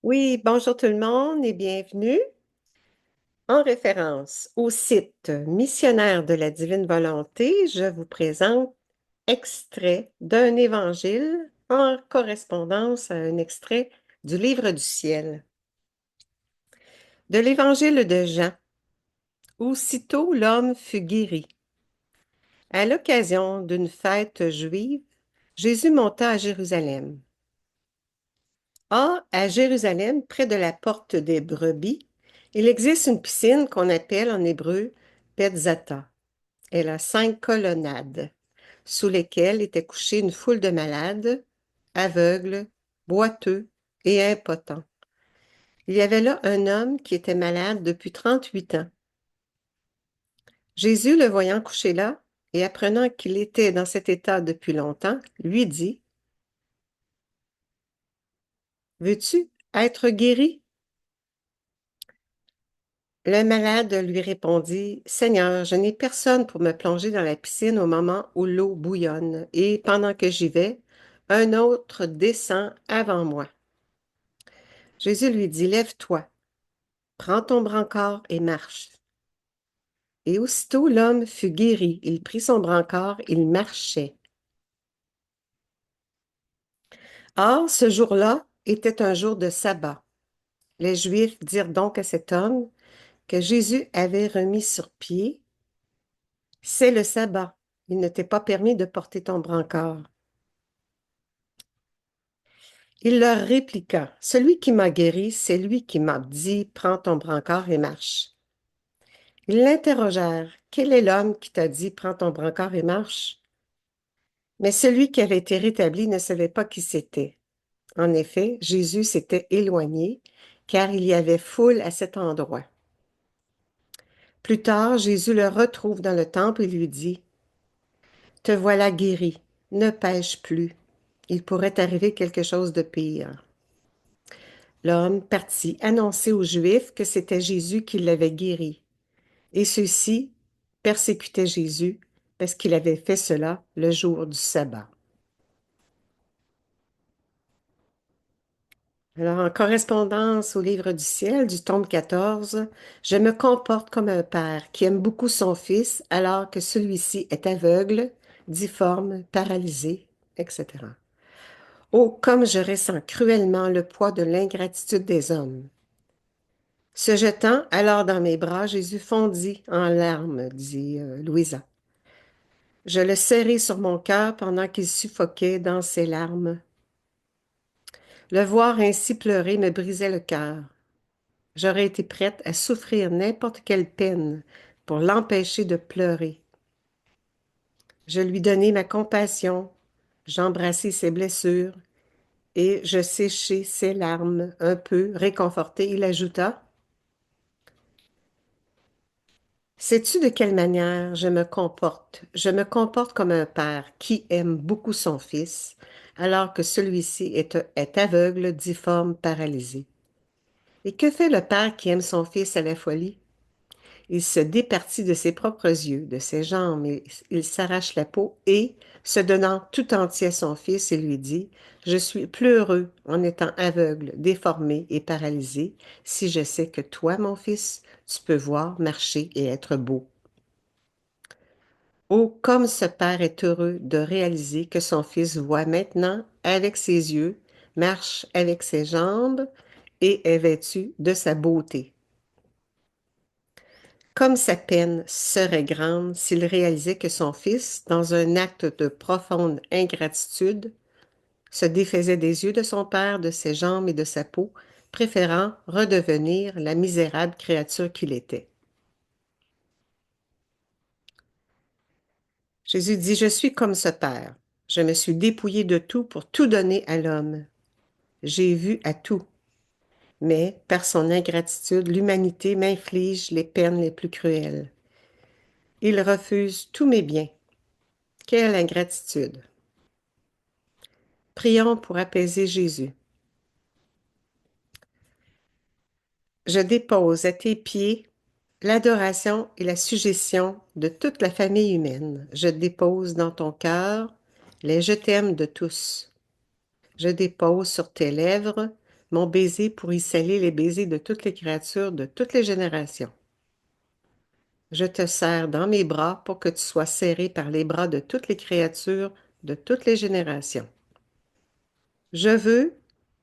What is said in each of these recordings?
Oui, bonjour tout le monde et bienvenue. En référence au site Missionnaire de la Divine Volonté, je vous présente extrait d'un évangile en correspondance à un extrait du Livre du ciel. De l'évangile de Jean. Aussitôt l'homme fut guéri. À l'occasion d'une fête juive, Jésus monta à Jérusalem. Or, à Jérusalem, près de la porte des brebis, il existe une piscine qu'on appelle en hébreu Betzata. Elle a 5 colonnades, sous lesquelles était couchée une foule de malades, aveugles, boiteux et impotents. Il y avait là un homme qui était malade depuis 38 ans. Jésus, le voyant couché là, et apprenant qu'il était dans cet état depuis longtemps, lui dit, veux-tu être guéri? Le malade lui répondit, Seigneur, je n'ai personne pour me plonger dans la piscine au moment où l'eau bouillonne, et pendant que j'y vais, un autre descend avant moi. Jésus lui dit, lève-toi, prends ton brancard et marche. Et aussitôt l'homme fut guéri, il prit son brancard, il marchait. Or, ce jour-là était un jour de sabbat. Les Juifs dirent donc à cet homme que Jésus avait remis sur pied, c'est le sabbat, il ne t'est pas permis de porter ton brancard. Il leur répliqua, celui qui m'a guéri, c'est lui qui m'a dit, prends ton brancard et marche. Ils l'interrogèrent, quel est l'homme qui t'a dit, prends ton brancard et marche? Mais celui qui avait été rétabli ne savait pas qui c'était. En effet, Jésus s'était éloigné, car il y avait foule à cet endroit. Plus tard, Jésus le retrouve dans le temple et lui dit, te voilà guéri, ne pêche plus. Il pourrait arriver quelque chose de pire. L'homme partit annoncer aux Juifs que c'était Jésus qui l'avait guéri. Et ceux-ci persécutaient Jésus parce qu'il avait fait cela le jour du sabbat. Alors, en correspondance au livre du ciel, du tome 14, je me comporte comme un père qui aime beaucoup son fils alors que celui-ci est aveugle, difforme, paralysé, etc. Oh, comme je ressens cruellement le poids de l'ingratitude des hommes. Se jetant alors dans mes bras, Jésus fondit en larmes, dit Louisa. Je le serrai sur mon cœur pendant qu'il suffoquait dans ses larmes. Le voir ainsi pleurer me brisait le cœur. J'aurais été prête à souffrir n'importe quelle peine pour l'empêcher de pleurer. Je lui donnai ma compassion, j'embrassai ses blessures et je séchai ses larmes un peu réconforté. Il ajouta, sais-tu de quelle manière je me comporte? Je me comporte comme un père qui aime beaucoup son fils, alors que celui-ci est aveugle, difforme, paralysé. Et que fait le père qui aime son fils à la folie? Il se départit de ses propres yeux, de ses jambes, il s'arrache la peau et, se donnant tout entier à son fils, il lui dit, je suis plus heureux en étant aveugle, déformé et paralysé, si je sais que toi, mon fils, tu peux voir, marcher et être beau. Oh, comme ce père est heureux de réaliser que son fils voit maintenant avec ses yeux, marche avec ses jambes et est vêtu de sa beauté. Comme sa peine serait grande s'il réalisait que son fils, dans un acte de profonde ingratitude, se défaisait des yeux de son père, de ses jambes et de sa peau, préférant redevenir la misérable créature qu'il était. Jésus dit, je suis comme ce père. Je me suis dépouillé de tout pour tout donner à l'homme. J'ai vu à tout. Mais, par son ingratitude, l'humanité m'inflige les peines les plus cruelles. Il refuse tous mes biens. Quelle ingratitude! Prions pour apaiser Jésus. Je dépose à tes pieds l'adoration et la suggestion de toute la famille humaine. Je dépose dans ton cœur les je t'aime de tous. Je dépose sur tes lèvres mon baiser pour y sceller les baisers de toutes les créatures de toutes les générations. Je te serre dans mes bras pour que tu sois serré par les bras de toutes les créatures de toutes les générations. Je veux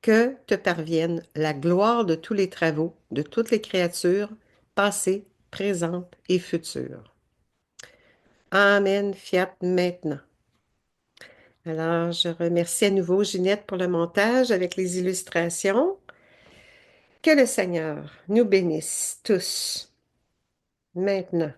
que te parvienne la gloire de tous les travaux de toutes les créatures, passées, présentes et futures. Amen, fiat maintenant. Alors, je remercie à nouveau Ginette pour le montage avec les illustrations. Que le Seigneur nous bénisse tous, maintenant.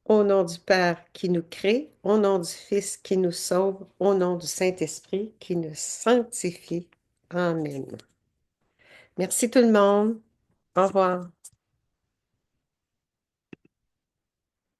Au nom du Père qui nous crée, au nom du Fils qui nous sauve, au nom du Saint-Esprit qui nous sanctifie. Amen. Merci tout le monde. Au revoir.